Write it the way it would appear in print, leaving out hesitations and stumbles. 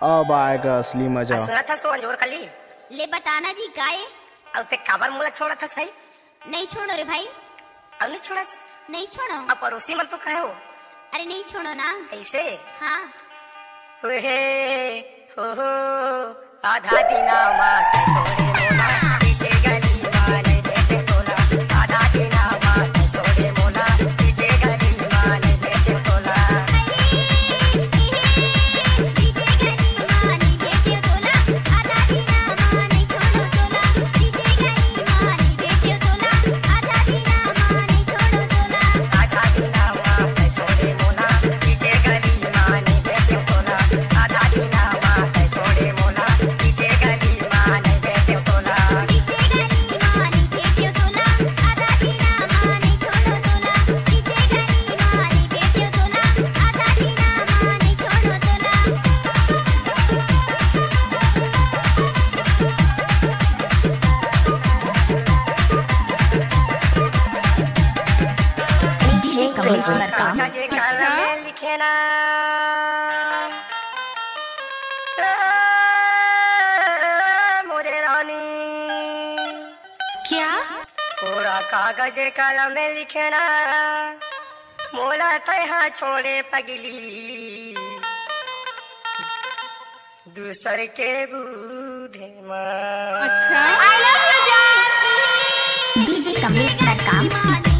अब आएगा असली मजा। सुना था सो अंजोर खली ले बताना जी गाय। अब ते काबर मुला छोड़ा था भाई? नहीं छोड़ो रे भाई। अब नहीं छोड़ा? नहीं छोड़ो। अब पड़ोसी मन तो कहे हो। अरे नहीं छोड़ो ना। कैसे? हाँ हो आधा दिना मात छोड़े मोला पीछे गली माने देते तोला। आधा दिना मात छोड़े मोला पीछे गली माने देते तोला। कागज कलम में लिखे ना मोरे रानी। क्या? कोरा कागज कलम में लिखे ना मोला तैहा छोड़े पगली दूसर के बूढ़े माँ। अच्छा। I love you, DJ Kamlesh का काम।